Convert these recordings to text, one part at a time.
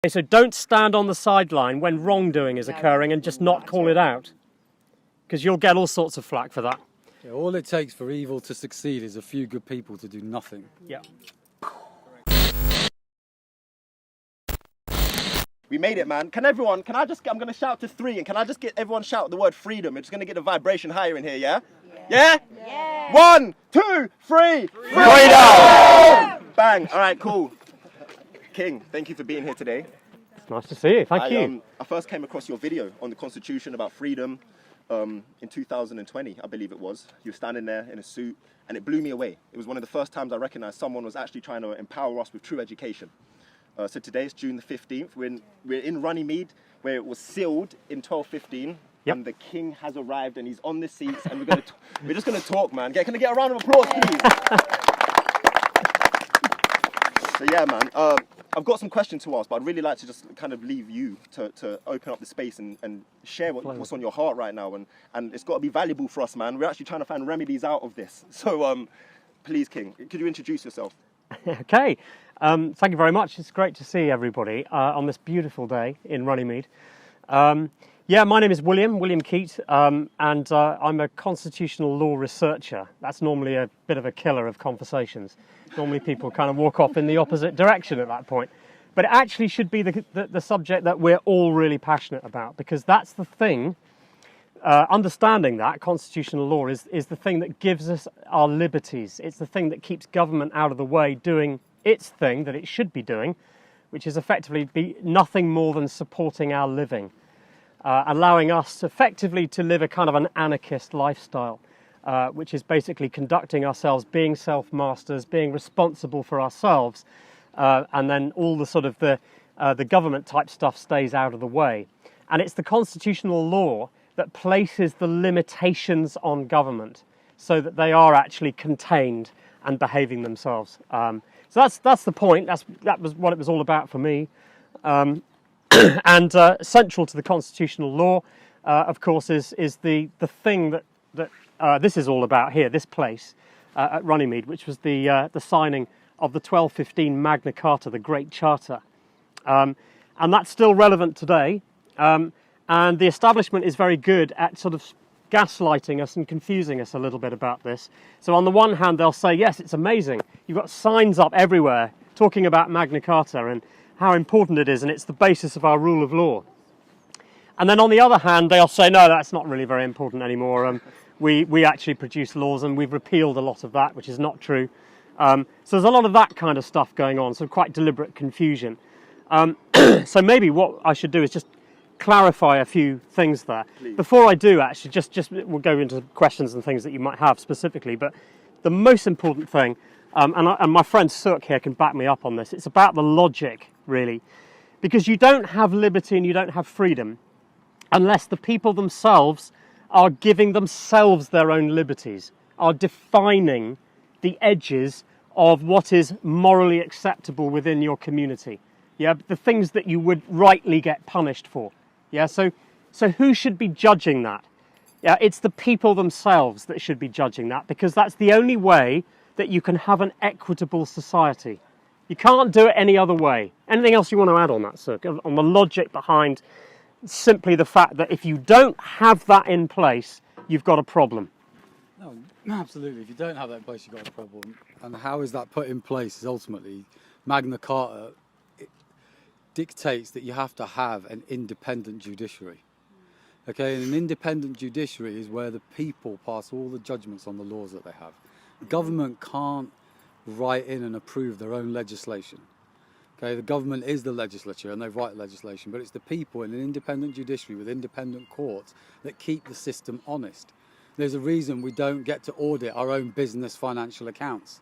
Okay, so don't stand on the sideline when wrongdoing is occurring and just not call it out, because you'll get all sorts of flack for that. Yeah, all it takes for evil to succeed is a few good people to do nothing. Yeah. We made it, man. I'm going to shout to 3, and can I just get everyone shout the word freedom? It's going to get the vibration higher in here, yeah? Yeah? Yeah. 1, 2, 3. Freedom! Bang. All right, cool. King, thank you for being here today. It's nice to see you. Thank you. I first came across your video on the Constitution about freedom in 2020, I believe it was. You were standing there in a suit, and it blew me away. It was one of the first times I recognized someone was actually trying to empower us with true education. So today is June the 15th. We're in Runnymede, where it was sealed in 1215. Yep. And the king has arrived, and he's on the seats, and we're just gonna talk, man. Can I get a round of applause, please? So yeah, man. I've got some questions to ask, but I'd really like to just kind of leave you to open up the space and share what's on your heart right now, and it's got to be valuable for us, man. We're actually trying to find remedies out of this. So please, King, could you introduce yourself? Okay. Thank you very much. It's great to see everybody on this beautiful day in Runnymede. Yeah, my name is William Keyte, and I'm a constitutional law researcher. That's normally a bit of a killer of conversations. Normally people kind of walk off in the opposite direction at that point. But it actually should be the subject that we're all really passionate about, because that's the thing. Understanding that constitutional law is the thing that gives us our liberties. It's the thing that keeps government out of the way doing its thing that it should be doing, which is effectively be nothing more than supporting our living, allowing us effectively to live a kind of an anarchist lifestyle, which is basically conducting ourselves, being self-masters, being responsible for ourselves, and then all the sort of the government type stuff stays out of the way. And it's the constitutional law that places the limitations on government so that they are actually contained and behaving themselves. So that's the point. That was what it was all about for me. And central to the constitutional law, of course, is the thing that this is all about here, this place at Runnymede, which was the signing of the 1215 Magna Carta, the Great Charter. And that's still relevant today. And the establishment is very good at sort of gaslighting us and confusing us a little bit about this. So on the one hand, they'll say, yes, it's amazing. You've got signs up everywhere talking about Magna Carta and how important it is, and it's the basis of our rule of law. And then on the other hand, they'll say, no, that's not really very important anymore. We actually produce laws, and we've repealed a lot of that, which is not true. So there's a lot of that kind of stuff going on, so quite deliberate confusion. So maybe what I should do is just clarify a few things there. Please. Before I do, actually, just we'll go into questions and things that you might have specifically, but the most important thing, and my friend Suk here can back me up on this, it's about the logic, really. Because you don't have liberty and you don't have freedom unless the people themselves are giving themselves their own liberties, are defining the edges of what is morally acceptable within your community. Yeah, the things that you would rightly get punished for. Yeah, so who should be judging that? Yeah, it's the people themselves that should be judging that, because that's the only way that you can have an equitable society. You can't do it any other way. Anything else you want to add on that, sir? On the logic behind simply the fact that if you don't have that in place, you've got a problem. No, absolutely. If you don't have that in place, you've got a problem. And how is that put in place is ultimately Magna Carta dictates that you have to have an independent judiciary. Okay, and an independent judiciary is where the people pass all the judgments on the laws that they have. Government can't write in and approve their own legislation. Okay, the government is the legislature and they write legislation, but it's the people in an independent judiciary with independent courts that keep the system honest. There's a reason we don't get to audit our own business financial accounts.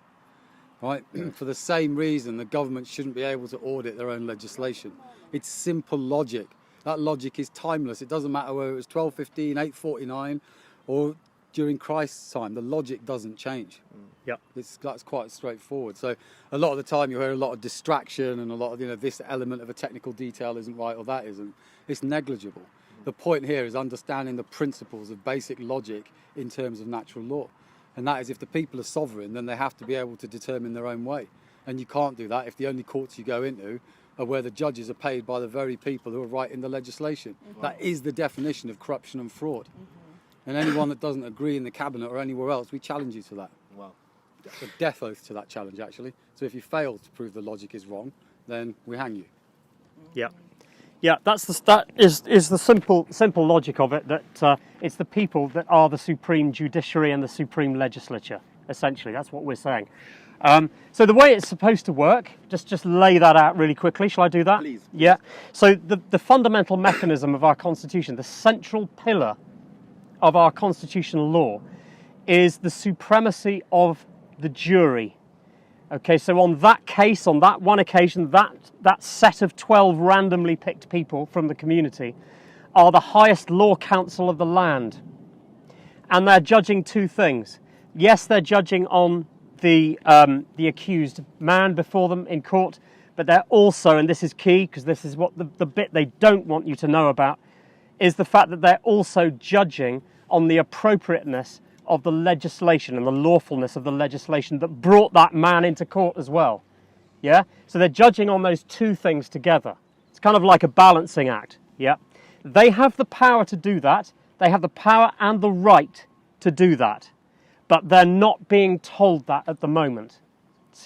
Right? For the same reason, the government shouldn't be able to audit their own legislation. It's simple logic. That logic is timeless. It doesn't matter whether it was 1215, 849, or during Christ's time. The logic doesn't change. Yep. That's quite straightforward. So a lot of the time you hear a lot of distraction and a lot of, this element of a technical detail isn't right or that isn't. It's negligible. The point here is understanding the principles of basic logic in terms of natural law. And that is, if the people are sovereign, then they have to be able to determine their own way. And you can't do that if the only courts you go into where the judges are paid by the very people who are writing the legislation. That is the definition of corruption and fraud. And anyone that doesn't agree in the cabinet or anywhere else, we challenge you to that. Wow. A death oath to that challenge, actually. So if you fail to prove the logic is wrong, then we hang you. Yeah. Yeah, that is the simple logic of it, that it's the people that are the supreme judiciary and the supreme legislature, essentially. That's what we're saying. So the way it's supposed to work, just lay that out really quickly. Shall I do that? Please. Yeah. So the fundamental mechanism of our constitution, the central pillar of our constitutional law, is the supremacy of the jury. Okay, so on that case, on that one occasion, that set of 12 randomly picked people from the community are the highest law council of the land. And they're judging two things. Yes, they're judging on the accused man before them in court, but they're also, and this is key because this is what the bit they don't want you to know about, is the fact that they're also judging on the appropriateness of the legislation and the lawfulness of the legislation that brought that man into court as well. Yeah? So they're judging on those two things together. It's kind of like a balancing act. Yeah? They have the power to do that. They have the power and the right to do that. But they're not being told that at the moment.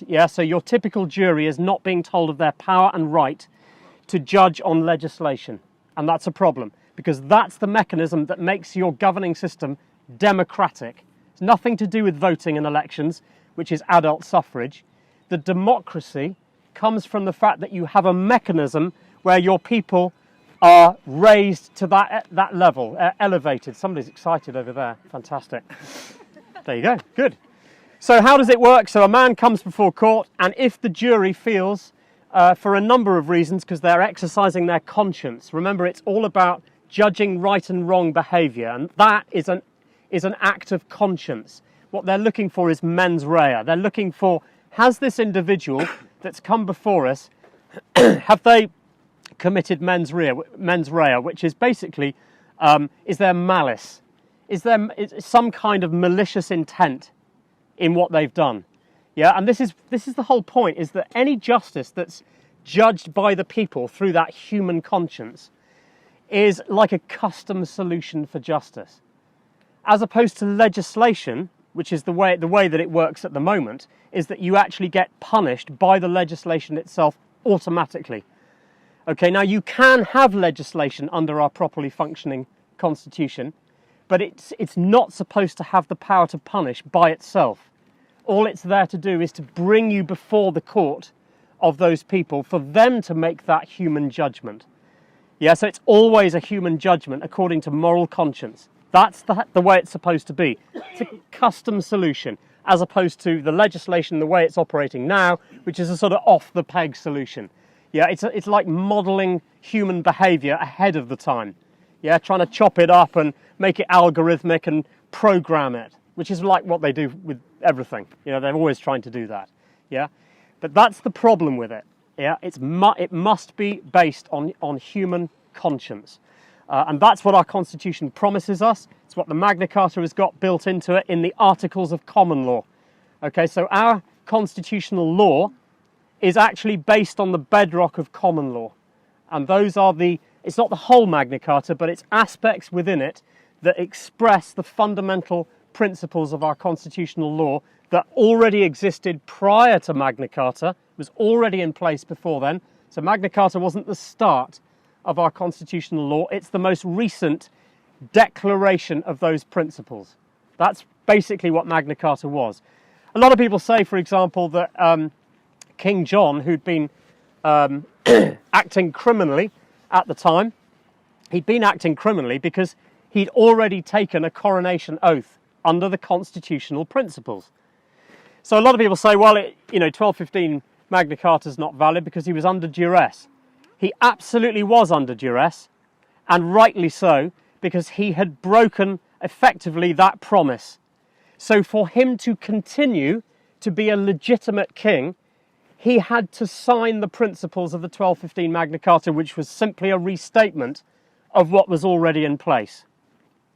Yeah? So your typical jury is not being told of their power and right to judge on legislation. And that's a problem, because that's the mechanism that makes your governing system democratic. It's nothing to do with voting in elections, which is adult suffrage. The democracy comes from the fact that you have a mechanism where your people are raised to that level, elevated. Somebody's excited over there. Fantastic. There you go. Good. So how does it work? So a man comes before court, and if the jury feels, for a number of reasons, because they're exercising their conscience. Remember, it's all about judging right and wrong behaviour, and that is an act of conscience. What they're looking for is mens rea. They're looking for, has this individual that's come before us, have they committed mens rea, which is basically, is there malice? Is there some kind of malicious intent in what they've done? Yeah, and this is the whole point, is that any justice that's judged by the people through that human conscience is like a custom solution for justice. As opposed to legislation, which is the way that it works at the moment, is that you actually get punished by the legislation itself automatically. Okay, now you can have legislation under our properly functioning constitution, but it's not supposed to have the power to punish by itself. All it's there to do is to bring you before the court of those people for them to make that human judgment. Yeah, so it's always a human judgment according to moral conscience. That's the way it's supposed to be. It's a custom solution, as opposed to the legislation the way it's operating now, which is a sort of off-the-peg solution. Yeah, it's like modelling human behaviour ahead of the time. Yeah, trying to chop it up and make it algorithmic and program it, which is like what they do with everything. You know, they're always trying to do that. Yeah, but that's the problem with it. Yeah, it must be based on human conscience. And that's what our Constitution promises us. It's what the Magna Carta has got built into it in the Articles of Common Law. Okay, so our constitutional law is actually based on the bedrock of common law. And those are it's not the whole Magna Carta, but it's aspects within it that express the fundamental principles of our constitutional law that already existed prior to Magna Carta, was already in place before then. So Magna Carta wasn't the start of our constitutional law, it's the most recent declaration of those principles. That's basically what Magna Carta was. A lot of people say, for example, that King John, who'd been acting criminally at the time, he'd been acting criminally because he'd already taken a coronation oath under the constitutional principles. So a lot of people say, well, 1215 Magna Carta is not valid because he was under duress. He absolutely was under duress, and rightly so, because he had broken effectively that promise. So for him to continue to be a legitimate king, he had to sign the principles of the 1215 Magna Carta, which was simply a restatement of what was already in place.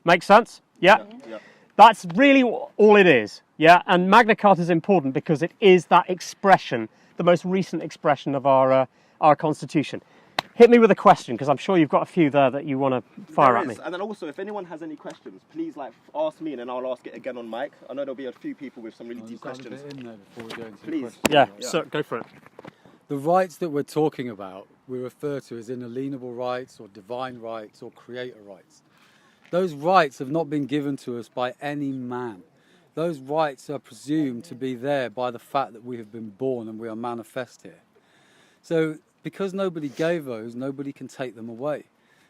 Make sense? Yeah? Yeah. That's really all it is. Yeah, and Magna Carta is important because it is that expression, the most recent expression of our our Constitution. Hit me with a question, because I'm sure you've got a few there that you want to fire at me. And then also, if anyone has any questions, please ask me, and then I'll ask it again on mic. I know there'll be a few people with some really deep questions. In there before we go into Please. questions. Yeah, so go for it. The rights that we're talking about, we refer to as inalienable rights or divine rights or creator rights. Those rights have not been given to us by any man. Those rights are presumed to be there by the fact that we have been born and we are manifest here. So because nobody gave those, nobody can take them away.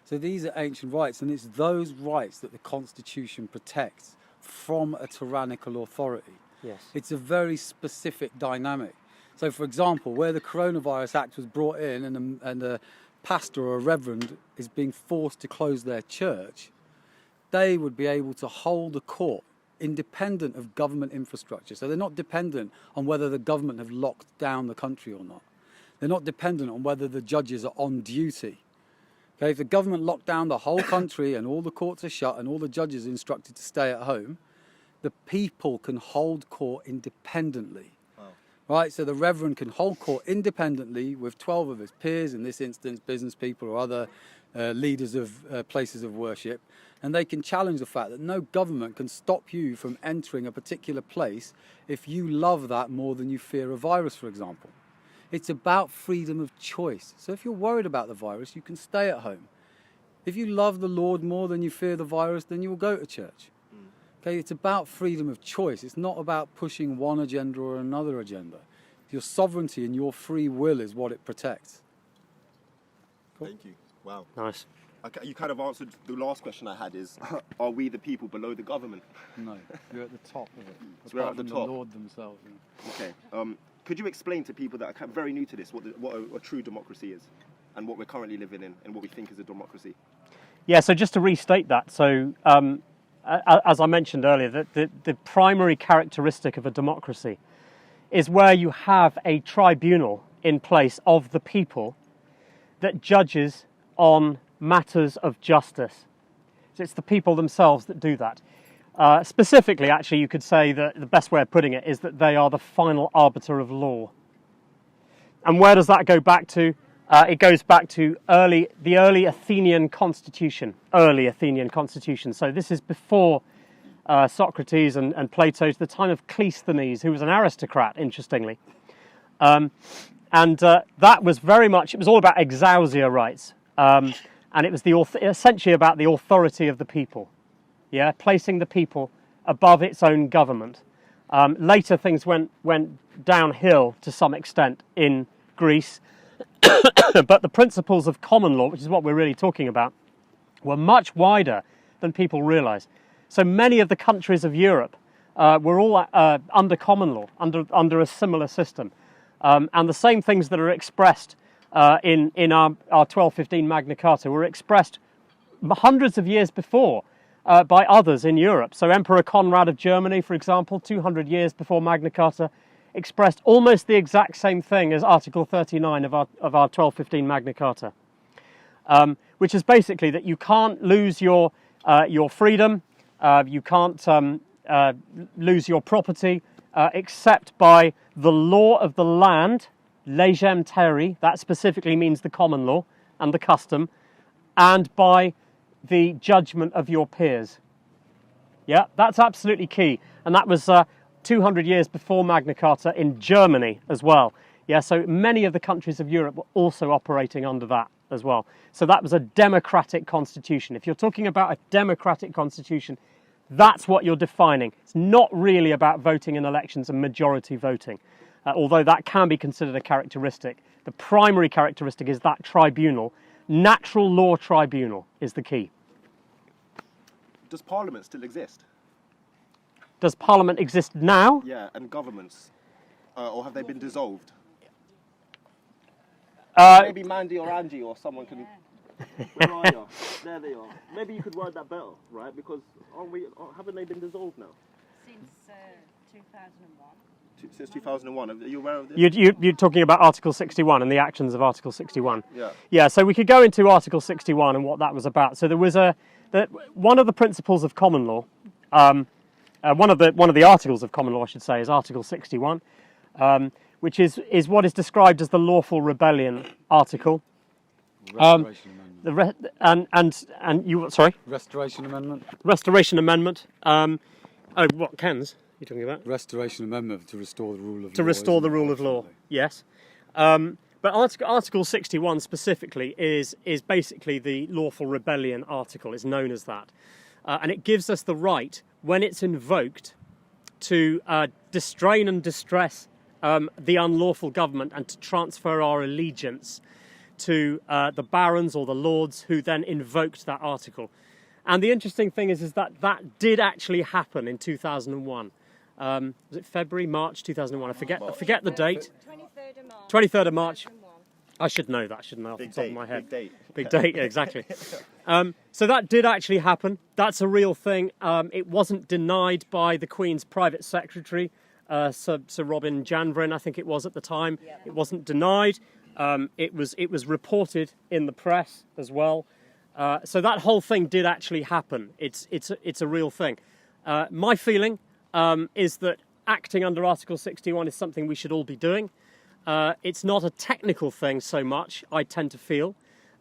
So these are ancient rights, and it's those rights that the Constitution protects from a tyrannical authority. Yes. It's a very specific dynamic. So, for example, where the Coronavirus Act was brought in and a pastor or a reverend is being forced to close their church, they would be able to hold a court independent of government infrastructure. So they're not dependent on whether the government have locked down the country or not. They're not dependent on whether the judges are on duty. Okay, if the government locked down the whole country and all the courts are shut and all the judges are instructed to stay at home, the people can hold court independently. Right, so the reverend can hold court independently with 12 of his peers, in this instance business people or other leaders of places of worship, and they can challenge the fact that no government can stop you from entering a particular place if you love that more than you fear a virus, for example. It's about freedom of choice. So if you're worried about the virus, you can stay at home. If you love the Lord more than you fear the virus, then you will go to church. Okay, it's about freedom of choice. It's not about pushing one agenda or another agenda. Your sovereignty and your free will is what it protects. Cool. Thank you. Wow. Nice. Okay, you kind of answered the last question I had is, are we the people below the government? No, you're at the top of it. So we're at the top. The Lord themselves. Yeah. Okay. Could you explain to people that are very new to this what a true democracy is and what we're currently living in and what we think is a democracy? Yeah, so just to restate that, so as I mentioned earlier, the primary characteristic of a democracy is where you have a tribunal in place of the people that judges on matters of justice. So it's the people themselves that do that. Specifically, actually, you could say that the best way of putting it is that they are the final arbiter of law. And where does that go back to? It goes back to the early Athenian constitution. So this is before Socrates and Plato, to the time of Cleisthenes, who was an aristocrat, interestingly. And that was very much, it was all about exousia rights. And it was essentially about the authority of the people. Yeah, placing the people above its own government. Later things went downhill to some extent in Greece, but the principles of common law, which is what we're really talking about, were much wider than people realise. So many of the countries of Europe were all under common law, under a similar system. And the same things that are expressed in our 1215 Magna Carta were expressed hundreds of years before by others in Europe. So Emperor Conrad of Germany, for example, 200 years before Magna Carta, expressed almost the exact same thing as Article 39 of our 1215 Magna Carta, which is basically that you can't lose your freedom, you can't lose your property except by the law of the land, legem terrae, that specifically means the common law and the custom, and by the judgment of your peers. Yeah, that's absolutely key. And that was 200 years before Magna Carta in Germany as well. Yeah, so many of the countries of Europe were also operating under that as well. So that was a democratic constitution. If you're talking about a democratic constitution, that's what you're defining. It's not really about voting in elections and majority voting, although that can be considered a characteristic. The primary characteristic is that tribunal. Natural law tribunal is the key. Does Parliament still exist? Does Parliament exist now? Yeah, and governments, or have they been dissolved? Maybe Mandy or Angie or someone can. Where are you? There they are. Maybe you could word that better, right? Because haven't they been dissolved now? Since 2001. Since 2001. Are you aware of this? You're talking about Article 61 and the actions of Article 61. Yeah. Yeah. So we could go into Article 61 and what that was about. So there was one of the principles of common law. One of the articles of common law, I should say, is Article 61, which is what is described as the lawful rebellion article. Restoration Amendment. The and you sorry, Restoration Amendment. Restoration Amendment. What Ken's you talking about? Restoration Amendment to restore the rule of law. To restore the rule of law. Yes. But Article 61 specifically is basically the lawful rebellion article. It's known as that, and it gives us the right, when it's invoked, to distrain and distress the unlawful government and to transfer our allegiance to the barons or the lords who then invoked that article. And the interesting thing is that did actually happen in 2001. Was it February, March 2001? I forget the date. 23rd of March. 23rd of March. 2001. I should know that, shouldn't I, off the top of my head? Big date. Yeah, exactly. So that did actually happen. That's a real thing. It wasn't denied by the Queen's private secretary, Sir Robin Janvrin, I think it was at the time. Yeah. It wasn't denied. It was reported in the press as well. So that whole thing did actually happen. It's a real thing. My feeling is that acting under Article 61 is something we should all be doing. It's not a technical thing so much, I tend to feel,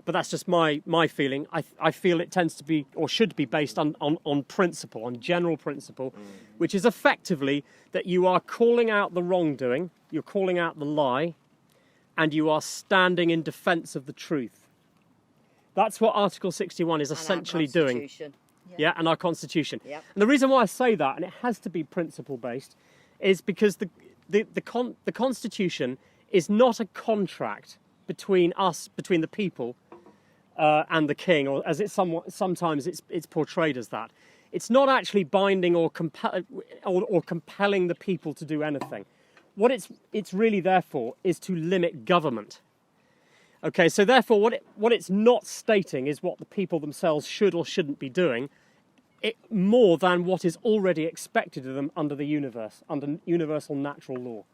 but that's just my feeling. I feel it tends to be, or should be, based on principle, on general principle, which is effectively that you are calling out the wrongdoing, you're calling out the lie, and you are standing in defence of the truth. That's what Article 61 is essentially doing. Yeah, and our Constitution. Yep. And the reason why I say that, and it has to be principle-based, is because the Constitution is not a contract between us, between the people, and the king, or as sometimes it's portrayed as that. It's not actually binding or compelling the people to do anything. What it's really there for is to limit government. Okay, so therefore what it's not stating is what the people themselves should or shouldn't be doing, more than what is already expected of them under under universal natural law,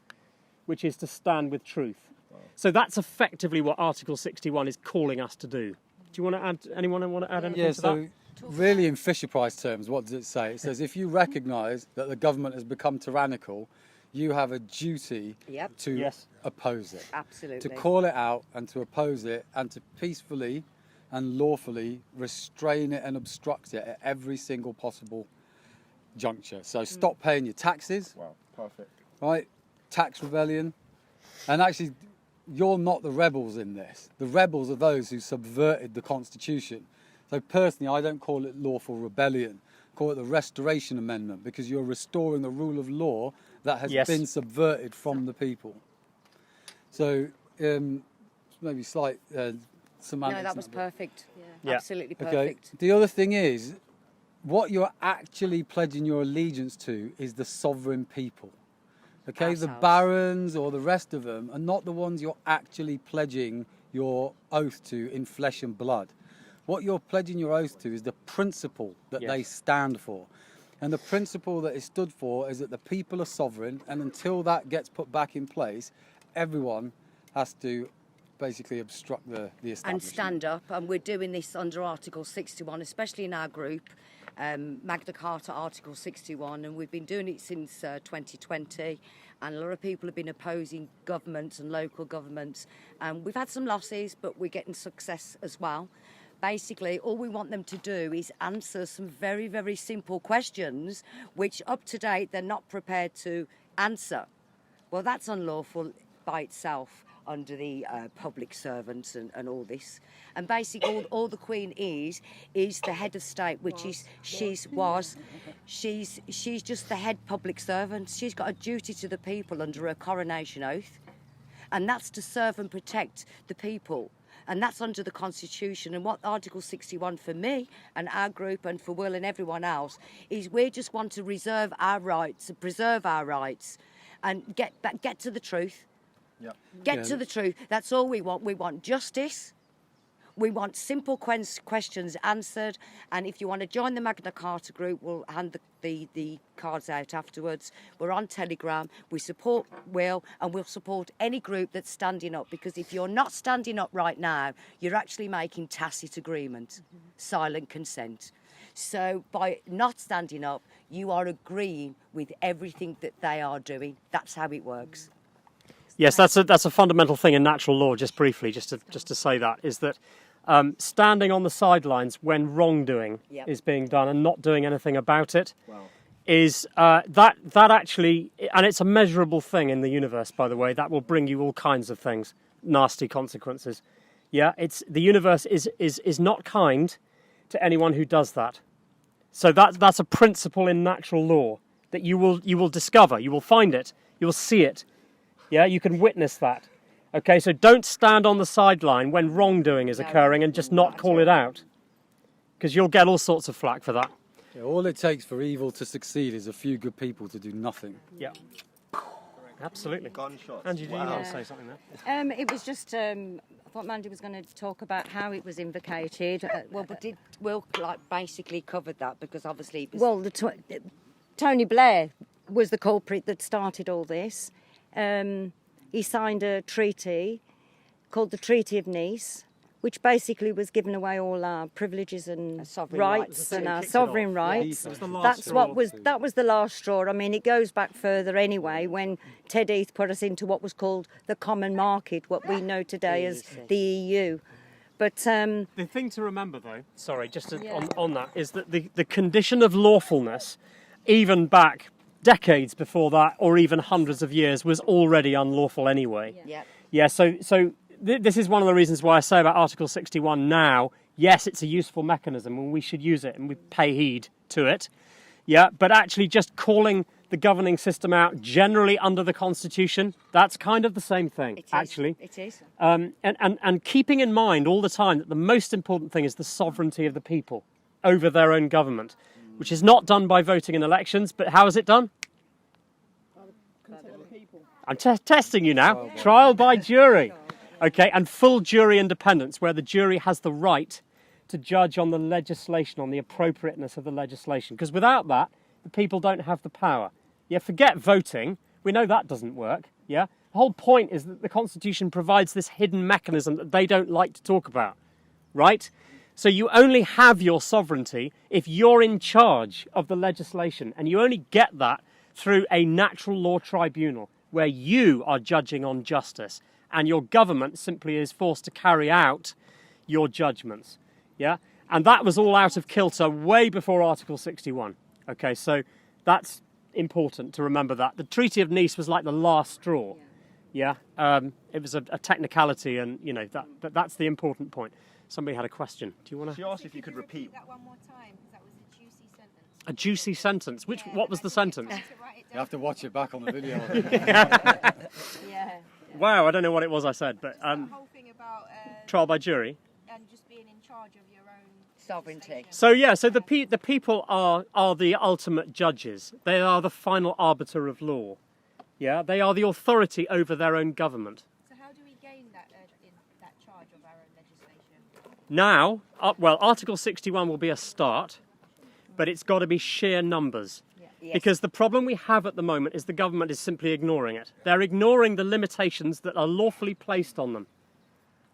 which is to stand with truth. Wow. So that's effectively what Article 61 is calling us to do. Do you want to add? Anyone want to add anything to that? Yeah, so really in Fisher-Price terms, what does it say? It says if you recognise that the government has become tyrannical, you have a duty to oppose it. Absolutely. To call it out and to oppose it and to peacefully and lawfully restrain it and obstruct it at every single possible juncture. So stop paying your taxes. Wow, perfect. Right? Tax rebellion. And actually, you're not the rebels in this. The rebels are those who subverted the Constitution. So personally, I don't call it lawful rebellion. I call it the Restoration Amendment, because you're restoring the rule of law that has been subverted from the people. So maybe slight semantics. No, that was perfect. Yeah. Absolutely Okay. perfect. The other thing is, what you're actually pledging your allegiance to is the sovereign people. Okay, the barons or the rest of them are not the ones you're actually pledging your oath to in flesh and blood. What you're pledging your oath to is the principle that they stand for. And the principle that it stood for is that the people are sovereign, and until that gets put back in place, everyone has to basically obstruct the establishment. And stand up, and we're doing this under Article 61, especially in our group, Magna Carta Article 61, and we've been doing it since 2020, and a lot of people have been opposing governments and local governments, and we've had some losses, but we're getting success as well. Basically, all we want them to do is answer some very, very simple questions, which up to date they're not prepared to answer. Well, that's unlawful by itself under the public servants and all this. And basically, all the Queen is the head of state, which is she's just the head public servant. She's got a duty to the people under her coronation oath, and that's to serve and protect the people. And that's under the Constitution. And what Article 61 for me and our group and for Will and everyone else is, we just want to reserve our rights and preserve our rights and get to the truth. Yep. Get to the truth. That's all we want. We want justice. We want simple questions answered. And if you want to join the Magna Carta group, we'll hand the cards out afterwards. We're on Telegram. We support Will, and we'll support any group that's standing up, because if you're not standing up right now, you're actually making tacit agreement, silent consent. So by not standing up, you are agreeing with everything that they are doing. That's how it works. Yes, that's a fundamental thing in natural law. Just briefly, just to say that is that standing on the sidelines when wrongdoing is being done and not doing anything about it is that actually, and it's a measurable thing in the universe, by the way. That will bring you all kinds of things, nasty consequences. Yeah, the universe is not kind to anyone who does that. So that's a principle in natural law that you will discover, you will find it, you will see it. Yeah, you can witness that. Okay, so don't stand on the sideline when wrongdoing is occurring and just not call it out, because you'll get all sorts of flack for that. Yeah, all it takes for evil to succeed is a few good people to do nothing. Yeah, absolutely. Gunshots. Angie, do you want to say something there? It was just, I thought Mandy was going to talk about how it was invocated. Will basically covered that because obviously it was... Well, Tony Blair was the culprit that started all this. He signed a treaty called the Treaty of Nice, which basically was giving away all our privileges and rights and our sovereign rights. That was the last straw. I mean, it goes back further anyway, when Ted Heath put us into what was called the common market, what we know today as the EU. But the thing to remember, though, on that, is that the condition of lawfulness, even back decades before that, or even hundreds of years, was already unlawful anyway. Yeah. So this is one of the reasons why I say about Article 61 now. Yes, it's a useful mechanism, and we should use it, and we pay heed to it. Yeah, but actually, just calling the governing system out generally under the Constitution, that's kind of the same thing. It is. And keeping in mind all the time that the most important thing is the sovereignty of the people over their own government, which is not done by voting in elections, but how is it done? I'm testing you now. Trial by jury. Okay, and full jury independence, where the jury has the right to judge on the legislation, on the appropriateness of the legislation. Because without that, the people don't have the power. Yeah, forget voting. We know that doesn't work. Yeah, the whole point is that the Constitution provides this hidden mechanism that they don't like to talk about, right? So you only have your sovereignty if you're in charge of the legislation, and you only get that through a natural law tribunal where you are judging on justice, and your government simply is forced to carry out your judgments. Yeah, and that was all out of kilter way before Article 61. Okay, so that's important to remember that. The Treaty of Nice was like the last straw. Yeah, it was a technicality, and you know that's the important point. Somebody had a question. Do you want to? She asked if you could repeat that one more time, because that was a juicy sentence. A juicy sentence. What was the sentence? You have to watch it back on the video. Wow, I don't know what it was I said, but the whole thing about trial by jury and just being in charge of your own sovereignty. So the people are the ultimate judges. They are the final arbiter of law. Yeah, they are the authority over their own government. So how do we gain that charge of our own legislation? Now, Article 61 will be a start, but it's got to be sheer numbers. Yes. Because the problem we have at the moment is the government is simply ignoring it. They're ignoring the limitations that are lawfully placed on them.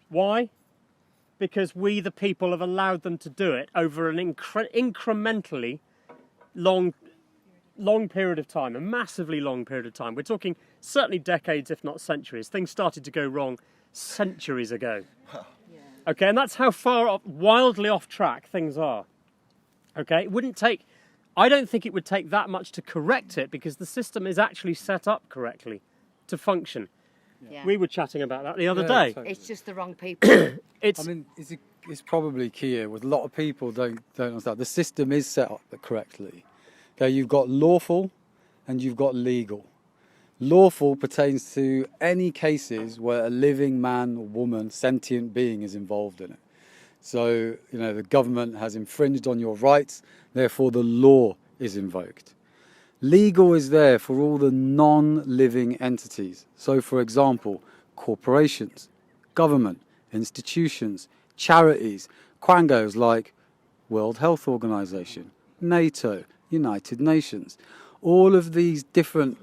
Why? Because we, the people, have allowed them to do it over an incrementally long period of time, a massively long period of time. We're talking certainly decades, if not centuries. Things started to go wrong centuries ago. Okay, and that's how wildly off track things are. Okay, I don't think it would take that much to correct it, because the system is actually set up correctly to function. Yeah. We were chatting about that the other day. Totally. It's just the wrong people. It's probably key here. With a lot of people don't understand. The system is set up correctly. Okay, you've got lawful and you've got legal. Lawful pertains to any cases where a living man or woman, sentient being, is involved in it. So, the government has infringed on your rights, therefore the law is invoked. Legal is there for all the non-living entities. So, for example, corporations, government, institutions, charities, quangos like World Health Organization, NATO, United Nations. All of these different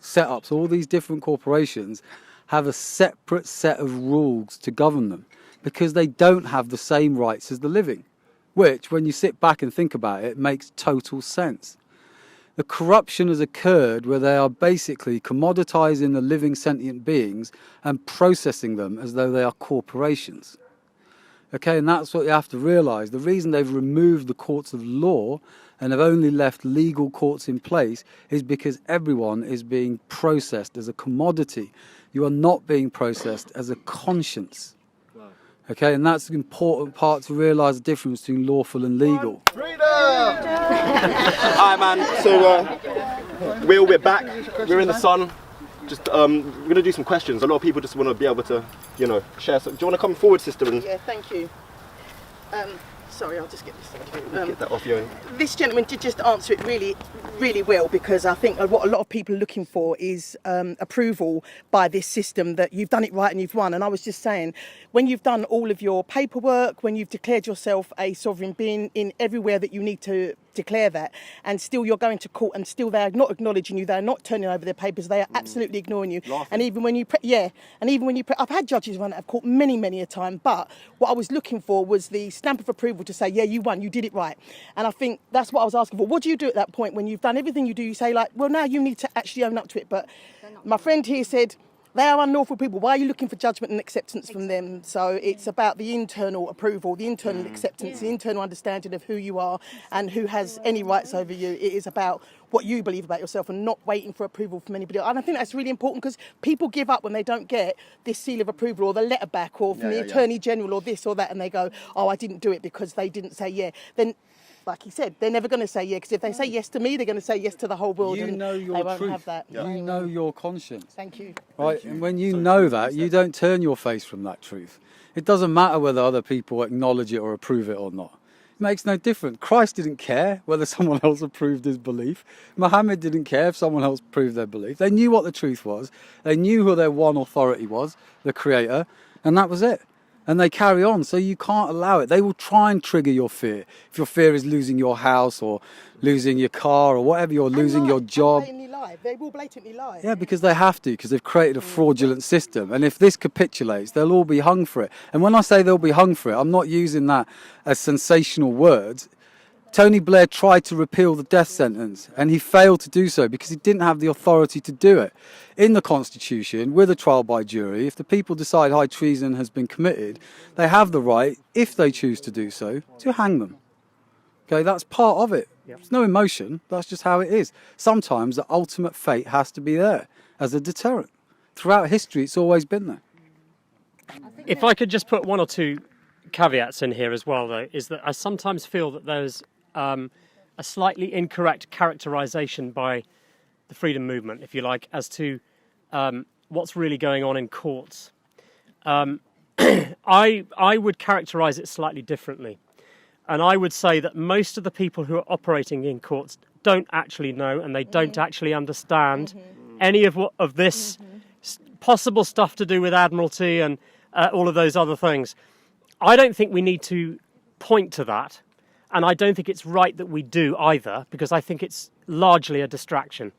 setups, all these different corporations have a separate set of rules to govern them, because they don't have the same rights as the living, which, when you sit back and think about it, makes total sense. The corruption has occurred where they are basically commoditizing the living sentient beings and processing them as though they are corporations. Okay, and that's what you have to realise. The reason they've removed the courts of law and have only left legal courts in place is because everyone is being processed as a commodity. You are not being processed as a conscience. Okay, and that's an important part to realise the difference between lawful and legal. Freedom! Hi, man. So, we're back. We're in the sun. Just, we're going to do some questions. A lot of people just want to be able to, you know, share. So, do you want to come forward, sister? And yeah, thank you. Sorry, I'll just get this. Get that off you. This gentleman did just answer it really, really well, because I think what a lot of people are looking for is approval by this system that you've done it right and you've won. And I was just saying, when you've done all of your paperwork, when you've declared yourself a sovereign being in everywhere that you need to declare that, and still you're going to court and still they're not acknowledging you, they're not turning over their papers, they are absolutely ignoring you. Laughing. And even when you I've had judges run out of court many a time, but what I was looking for was the stamp of approval to say, yeah, you won, you did it right. And I think that's what I was asking for. What do you do at that point when you've done everything you do? You say, like, well, now you need to actually own up to it. But my friend here said, they are unlawful people. Why are you looking for judgment and acceptance from them? So it's about the internal approval, the internal acceptance, the internal understanding of who you are and who has any rights over you. It is about what you believe about yourself and not waiting for approval from anybody else. And I think that's really important, because people give up when they don't get this seal of approval or the letter back or from the Attorney General or this or that, and they go, oh, I didn't do it because they didn't say yeah. Then, like he said, they're never going to say yeah, because if they say yes to me, they're going to say yes to the whole world. You and know your they won't truth. have that. You know your conscience. Thank you. Right, and when you know that, you don't turn your face from that truth. It doesn't matter whether other people acknowledge it or approve it or not. It makes no difference. Christ didn't care whether someone else approved his belief. Muhammad didn't care if someone else approved their belief. They knew what the truth was. They knew who their one authority was, the Creator, and that was it. And they carry on, so you can't allow it. They will try and trigger your fear. If your fear is losing your house or losing your car or whatever, you're losing your job. They will blatantly lie. Yeah, because they have to, because they've created a fraudulent system. And if this capitulates, they'll all be hung for it. And when I say they'll be hung for it, I'm not using that as sensational words. Tony Blair tried to repeal the death sentence, and he failed to do so because he didn't have the authority to do it. In the Constitution, with a trial by jury, if the people decide high treason has been committed, they have the right, if they choose to do so, to hang them. Okay, that's part of it. There's no emotion, that's just how it is. Sometimes the ultimate fate has to be there as a deterrent. Throughout history, it's always been there. If I could just put one or two caveats in here as well, though, is that I sometimes feel that there's a slightly incorrect characterisation by the freedom movement, if you like, as to what's really going on in courts. I would characterise it slightly differently. And I would say that most of the people who are operating in courts don't actually know, and they don't actually understand any of this possible stuff to do with Admiralty and all of those other things. I don't think we need to point to that, and I don't think it's right that we do either, because I think it's largely a distraction.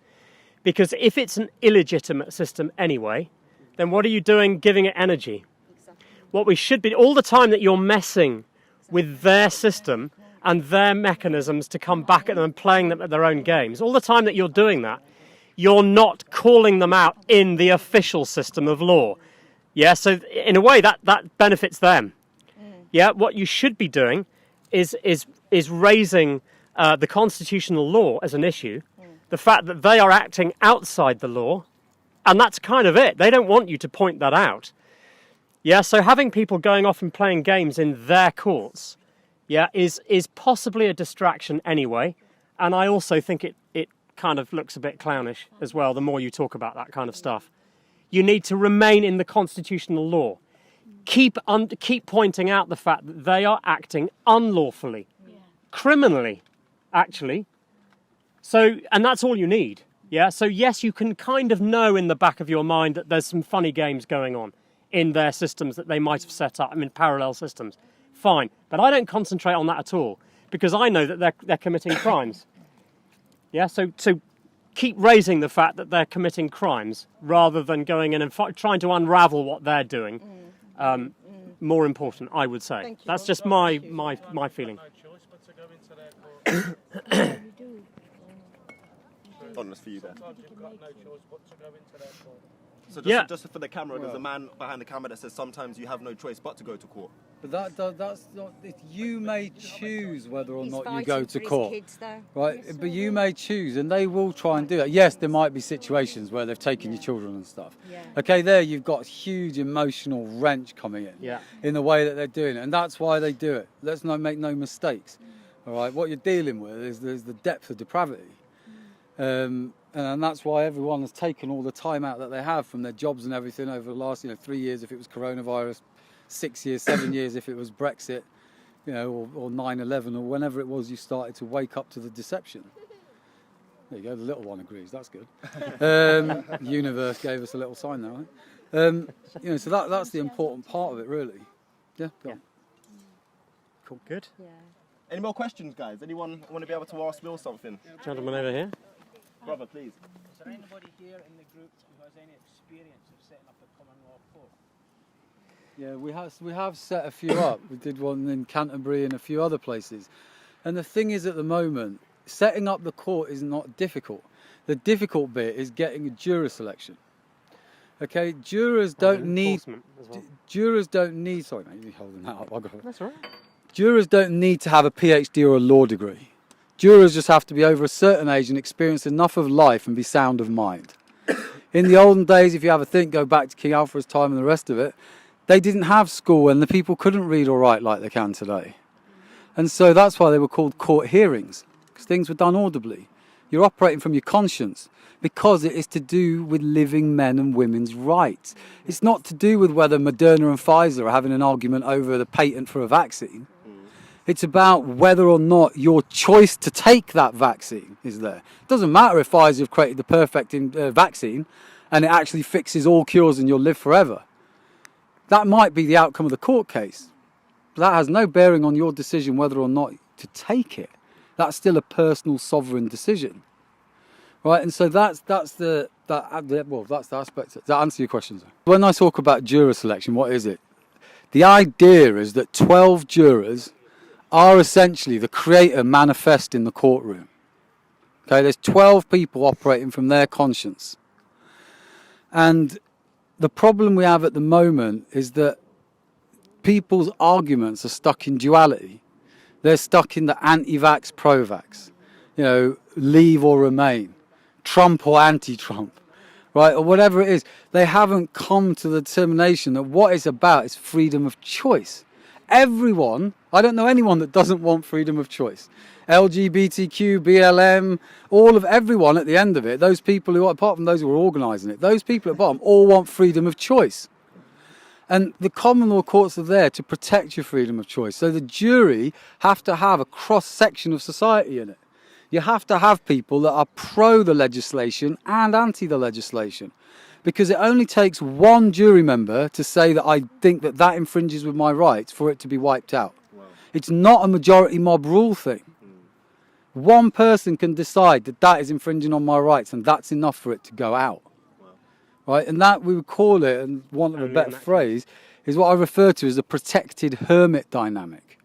Because if it's an illegitimate system anyway, then what are you doing giving it energy? Exactly. What we should be, all the time that you're messing with their system and their mechanisms to come back at them and playing them at their own games, all the time that you're doing that, you're not calling them out in the official system of law. Yeah, so in a way that benefits them. Yeah, what you should be doing is raising the constitutional law as an issue, the fact that they are acting outside the law, and that's kind of it. They don't want you to point that out. Yeah, so having people going off and playing games in their courts, yeah, is possibly a distraction anyway, and I also think it kind of looks a bit clownish as well, the more you talk about that kind of stuff. You need to remain in the constitutional law. Keep pointing out the fact that they are acting unlawfully, criminally, actually. So, and that's all you need. Yeah. So yes, you can kind of know in the back of your mind that there's some funny games going on in their systems that they might have set up. I mean, parallel systems. Fine, but I don't concentrate on that at all, because I know that they're committing crimes. Yeah. So keep raising the fact that they're committing crimes rather than going in and trying to unravel what they're doing. More important, I would say. That's just my feeling. honest for you there. So Yeah. just for the camera, there's a man behind the camera that says sometimes you have no choice but to go to court. But that's not. You may choose whether or He's not you fighting go for to his court, kids, though. right? But you may choose, and they will try and do that. Yes, there might be situations where they've taken your children and stuff. Yeah. Okay, there you've got huge emotional wrench coming in, in the way that they're doing it, and that's why they do it. Let's not make no mistakes. All right, what you're dealing with is there's the depth of depravity. And that's why everyone has taken all the time out that they have from their jobs and everything over the last 3 years if it was coronavirus, 6 years, 7 years if it was Brexit, or 9/11 or whenever it was you started to wake up to the deception. There you go, the little one agrees, that's good. Universe gave us a little sign there, right? So that's the important part of it, really. Yeah, go on. Cool, good. Yeah. Any more questions, guys? Anyone want to be able to ask Will something? Gentleman over here. Brother, please. Is there anybody here in the group who has any experience of setting up a common law court? Yeah, we have set a few up. We did one in Canterbury and a few other places. And the thing is, at the moment, setting up the court is not difficult. The difficult bit is getting a juror selection. Okay, jurors don't need. As well. Jurors don't need. Sorry, mate, you're holding that up. I got it. That's all right. Jurors don't need to have a PhD or a law degree. Jurors just have to be over a certain age and experience enough of life and be sound of mind. In the olden days, if you have a think, go back to King Alfred's time and the rest of it, they didn't have school and the people couldn't read or write like they can today. And so that's why they were called court hearings, because things were done audibly. You're operating from your conscience because it is to do with living men and women's rights. It's not to do with whether Moderna and Pfizer are having an argument over the patent for a vaccine. It's about whether or not your choice to take that vaccine is there. It doesn't matter if Pfizer have created the perfect vaccine and it actually fixes all cures and you'll live forever. That might be the outcome of the court case. But that has no bearing on your decision whether or not to take it. That's still a personal sovereign decision. Right, and so that's the aspect. Does that answer your questions? When I talk about juror selection, what is it? The idea is that 12 jurors are essentially the creator manifest in the courtroom. Okay, there's 12 people operating from their conscience. And the problem we have at the moment is that people's arguments are stuck in duality. They're stuck in the anti-vax, pro-vax. Leave or remain. Trump or anti-Trump. Right, or whatever it is. They haven't come to the determination that what it's about is freedom of choice. Everyone, I don't know anyone that doesn't want freedom of choice. LGBTQ, BLM, everyone at the end of it, those people who, apart from those who are organising it, those people at the bottom all want freedom of choice. And the common law courts are there to protect your freedom of choice. So the jury have to have a cross-section of society in it. You have to have people that are pro the legislation and anti the legislation. Because it only takes one jury member to say that I think that infringes with my rights for it to be wiped out. Wow. It's not a majority mob rule thing. One person can decide that is infringing on my rights and that's enough for it to go out. Wow. Right? And that we would call it, and want of a better phrase, is what I refer to as the protected hermit dynamic.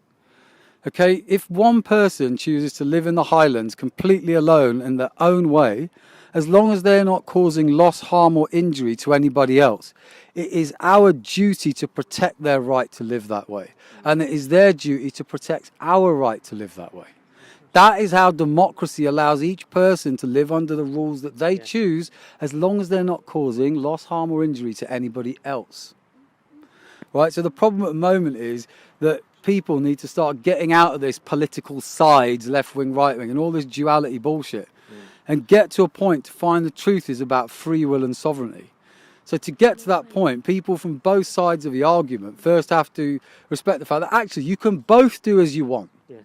Okay, if one person chooses to live in the Highlands completely alone in their own way, as long as they're not causing loss, harm or injury to anybody else, it is our duty to protect their right to live that way. And it is their duty to protect our right to live that way. That is how democracy allows each person to live under the rules that they choose, as long as they're not causing loss, harm or injury to anybody else. Right, so the problem at the moment is that people need to start getting out of this political sides, left wing, right wing, and all this duality bullshit, and get to a point to find the truth is about free will and sovereignty. So to get to that point, people from both sides of the argument first have to respect the fact that actually you can both do as you want. Yes.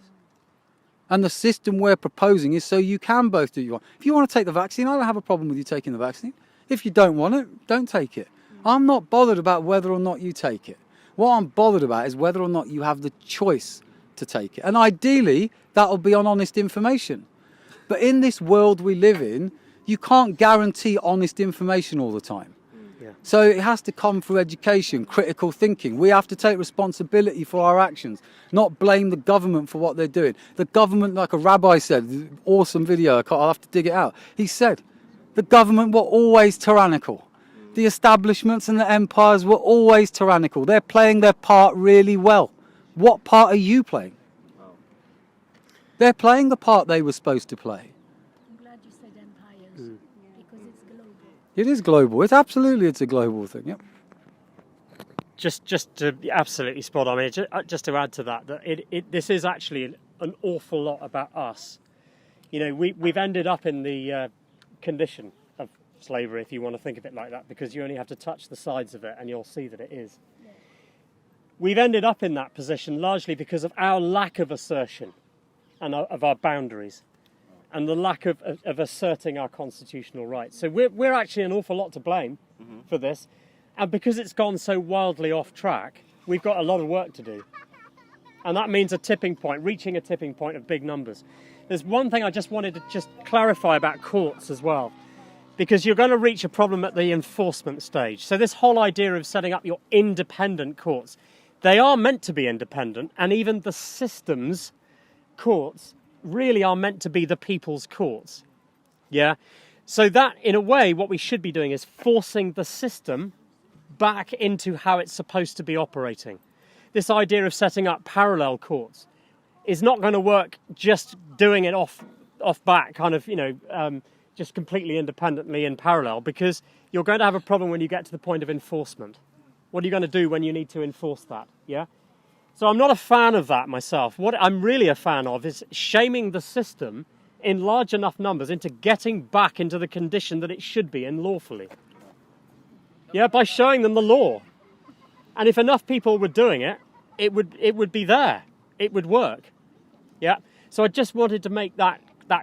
And the system we're proposing is so you can both do what you want. If you want to take the vaccine, I don't have a problem with you taking the vaccine. If you don't want it, don't take it. I'm not bothered about whether or not you take it. What I'm bothered about is whether or not you have the choice to take it. And ideally, that'll be on honest information. But in this world we live in, you can't guarantee honest information all the time. So it has to come through education, critical thinking. We have to take responsibility for our actions, not blame the government for what they're doing. The government, like a rabbi said, awesome video, I'll have to dig it out. He said, the government were always tyrannical. The establishments and the empires were always tyrannical. They're playing their part really well. What part are you playing? They're playing the part they were supposed to play. I'm glad you said empires because it's global. It is global. It's a global thing. Yep. Just to absolutely spot on. I mean, just to add to that, this is actually an awful lot about us. You know, we've ended up in the condition of slavery, if you want to think of it like that, because you only have to touch the sides of it and you'll see that it is. Yeah. We've ended up in that position largely because of our lack of assertion and of our boundaries and the lack of asserting our constitutional rights. So we're actually an awful lot to blame for this. And because it's gone so wildly off track, we've got a lot of work to do. And that means reaching a tipping point of big numbers. There's one thing I just wanted to clarify about courts as well, because you're going to reach a problem at the enforcement stage. So this whole idea of setting up your independent courts, they are meant to be independent, and even the system's courts really are meant to be the people's courts. Yeah? So that, in a way, what we should be doing is forcing the system back into how it's supposed to be operating. This idea of setting up parallel courts is not going to work just doing it off back, kind of, just completely independently in parallel, because you're going to have a problem when you get to the point of enforcement. What are you going to do when you need to enforce that? Yeah? So I'm not a fan of that myself. What I'm really a fan of is shaming the system in large enough numbers into getting back into the condition that it should be in lawfully. Yeah, by showing them the law. And if enough people were doing it, it would be there. It would work. Yeah. So I just wanted to make that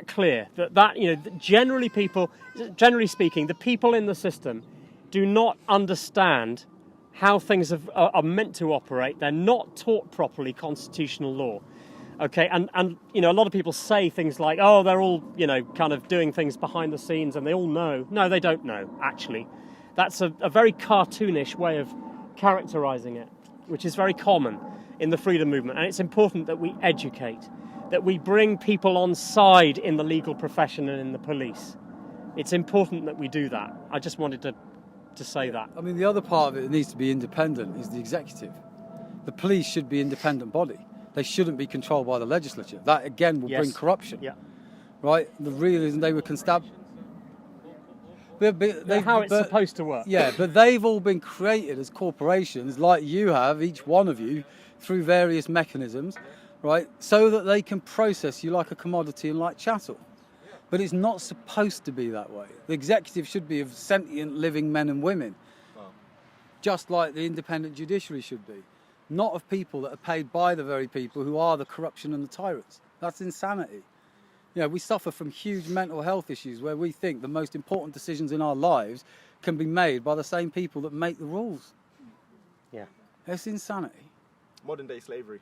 clear that generally speaking, the people in the system do not understand how things are meant to operate. They're not taught properly constitutional law. Okay, and a lot of people say things like, oh, they're all, kind of doing things behind the scenes and they all know. No, they don't know, actually. That's a very cartoonish way of characterising it, which is very common in the freedom movement. And it's important that we educate, that we bring people on side in the legal profession and in the police. It's important that we do that. I just wanted to say that. I mean, the other part of it that needs to be independent is the executive. The police should be an independent body. They shouldn't be controlled by the legislature. That, again, will bring corruption. Yeah. Right? The reason they were constabulated. How it's supposed to work. Yeah, but they've all been created as corporations, like you have, each one of you, through various mechanisms, right, so that they can process you like a commodity and like chattel. But it's not supposed to be that way. The executive should be of sentient, living men and women, just like the independent judiciary should be, not of people that are paid by the very people who are the corruption and the tyrants. That's insanity. We suffer from huge mental health issues where we think the most important decisions in our lives can be made by the same people that make the rules. Yeah. It's insanity. Modern day slavery,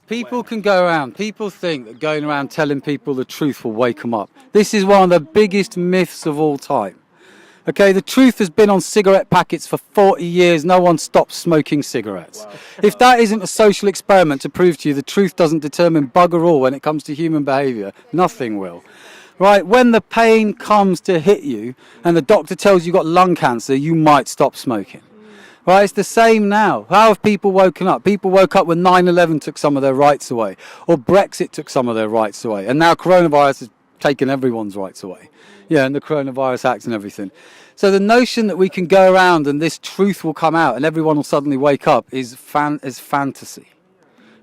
People can go around, people think that going around telling people the truth will wake them up. This is one of the biggest myths of all time. Okay, the truth has been on cigarette packets for 40 years. No one stopped smoking cigarettes. Wow. If that isn't a social experiment to prove to you the truth doesn't determine bugger all when it comes to human behaviour, nothing will. Right, when the pain comes to hit you and the doctor tells you got lung cancer, you might stop smoking. Right, it's the same now. How have people woken up? People woke up when 9/11 took some of their rights away, or Brexit took some of their rights away, and now coronavirus has taken everyone's rights away. Yeah, and the Coronavirus Act and everything. So the notion that we can go around and this truth will come out and everyone will suddenly wake up is fantasy.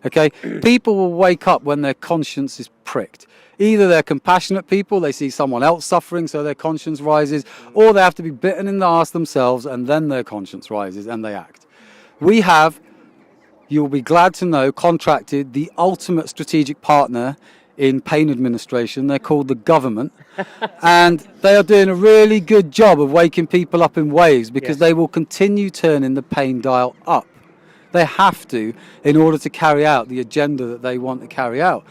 Okay? People will wake up when their conscience is pricked. Either they're compassionate people, they see someone else suffering so their conscience rises, or they have to be bitten in the arse themselves and then their conscience rises and they act. We have, you'll be glad to know, contracted the ultimate strategic partner in pain administration. They're called the government, and they are doing a really good job of waking people up in waves because they will continue turning the pain dial up. They have to in order to carry out the agenda that they want to carry out.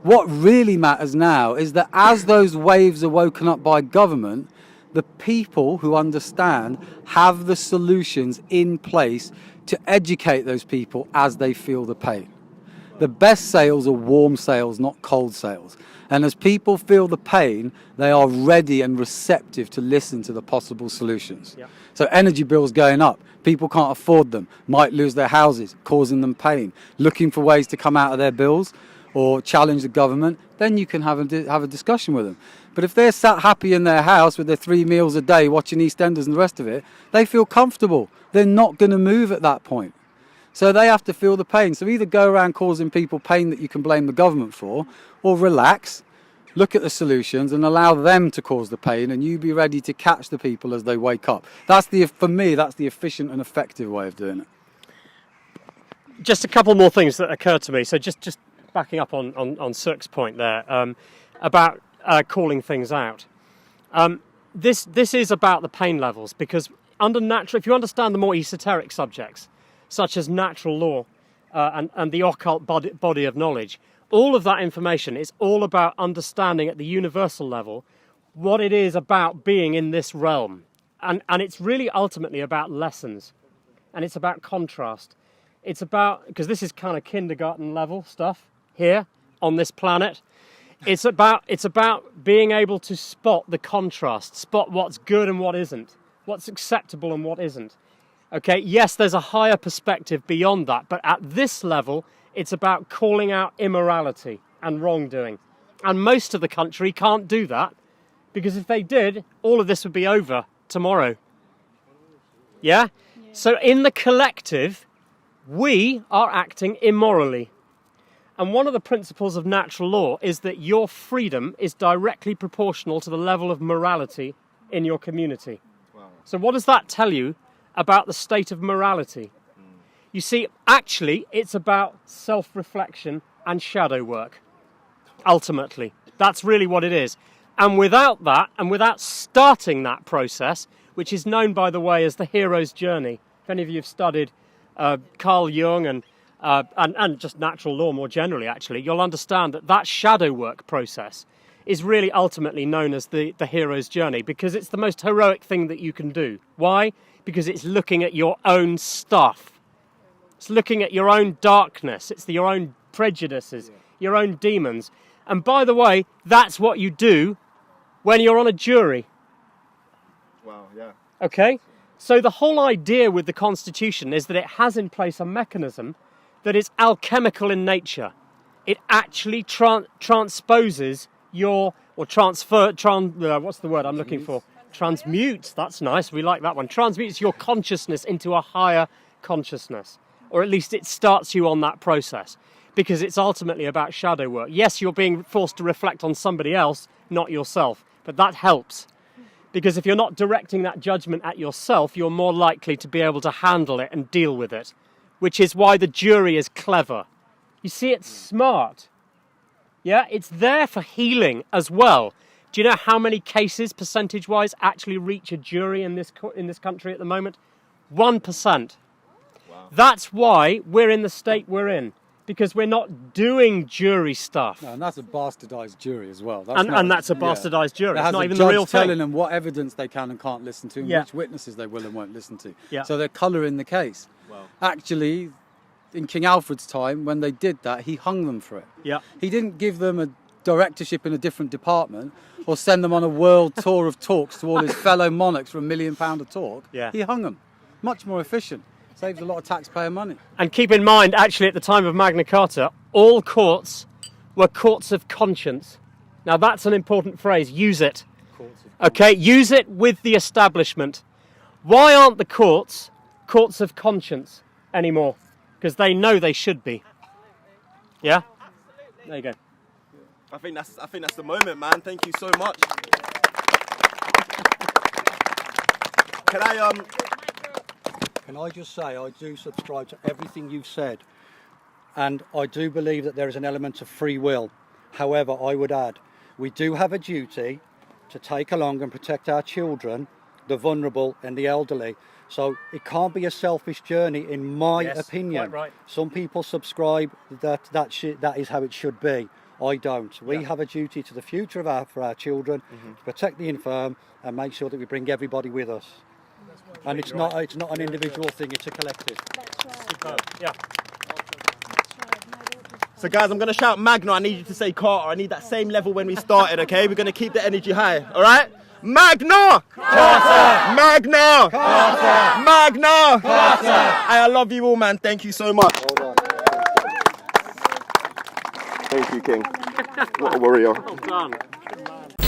What really matters now is that as those waves are woken up by government, The people who understand have the solutions in place to educate those people as they feel the pain. The best sales are warm sales, not cold sales. And as people feel the pain, they are ready and receptive to listen to the possible solutions. Yep. So energy bills going up, people can't afford them, might lose their houses, causing them pain, looking for ways to come out of their bills or challenge the government, then you can have a discussion with them. But if they're sat happy in their house with their 3 meals a day, watching EastEnders and the rest of it, they feel comfortable. They're not going to move at that point. So they have to feel the pain. So either go around causing people pain that you can blame the government for, or relax, look at the solutions and allow them to cause the pain, and you be ready to catch the people as they wake up. For me, that's the efficient and effective way of doing it. Just a couple more things that occurred to me. So just backing up on Suk's point there about calling things out. This is about the pain levels, because if you understand the more esoteric subjects, such as natural law and the occult body of knowledge, all of that information is all about understanding at the universal level what it is about being in this realm. And it's really ultimately about lessons, and it's about contrast. It's about, because this is kind of kindergarten level stuff here on this planet. It's about being able to spot the contrast, spot what's good and what isn't, what's acceptable and what isn't. Okay, yes, there's a higher perspective beyond that, but at this level, it's about calling out immorality and wrongdoing. And most of the country can't do that, because if they did, all of this would be over tomorrow. Yeah? So in the collective, we are acting immorally. And one of the principles of natural law is that your freedom is directly proportional to the level of morality in your community. Wow. So what does that tell you about the state of morality? You see, actually, it's about self-reflection and shadow work, ultimately. That's really what it is. And without that, and without starting that process, which is known, by the way, as the hero's journey, if any of you have studied Carl Jung and just natural law more generally, actually, you'll understand that shadow work process is really ultimately known as the hero's journey, because it's the most heroic thing that you can do. Why? Because it's looking at your own stuff. It's looking at your own darkness. It's your own prejudices, your own demons. And by the way, that's what you do when you're on a jury. Wow, yeah. Okay? So the whole idea with the Constitution is that it has in place a mechanism that is alchemical in nature. It actually transposes what's the word I'm looking for? Transmutes, that's nice, we like that one. Transmutes your consciousness into a higher consciousness. Or at least it starts you on that process. Because it's ultimately about shadow work. Yes, you're being forced to reflect on somebody else, not yourself. But that helps. Because if you're not directing that judgment at yourself, you're more likely to be able to handle it and deal with it. Which is why the jury is clever. You see, it's smart. Yeah, it's there for healing as well. Do you know how many cases, percentage-wise, actually reach a jury in this country at the moment? 1%. Wow. That's why we're in the state we're in. Because we're not doing jury stuff. No, and that's a bastardised jury as well. That's a bastardised jury. It's not even the real thing. telling them what evidence they can and can't listen to, and which witnesses they will and won't listen to. Yeah. So they're colouring the case. Wow. Actually, in King Alfred's time, when they did that, he hung them for it. Yeah. He didn't give them a directorship in a different department or send them on a world tour of talks to all his fellow monarchs for £1 million a talk. Yeah. He hung them. Much more efficient. Saves a lot of taxpayer money. And keep in mind, actually, at the time of Magna Carta, all courts were courts of conscience. Now, that's an important phrase. Use it. Okay, use it with the establishment. Why aren't the courts courts of conscience anymore? Because they know they should be. Yeah? There you go. I think that's the moment, man. Thank you so much. Can I just say, I do subscribe to everything you've said, and I do believe that there is an element of free will. However, I would add, we do have a duty to take along and protect our children the vulnerable and the elderly. So it can't be a selfish journey, in my opinion. Quite right. Some people subscribe that is how it should be. I don't. We have a duty to the future for our children, to protect the infirm and make sure that we bring everybody with us. And it's not an individual thing, it's a collective. Superb. Yeah. So guys, I'm going to shout Magna. I need you to say Carter. I need that same level when we started, okay? We're going to keep the energy high, all right? Magna! Carter! Magna! Carter! Magna! Carter! I love you all, man. Thank you so much. Thank you, King. What a warrior. Well done. Good man.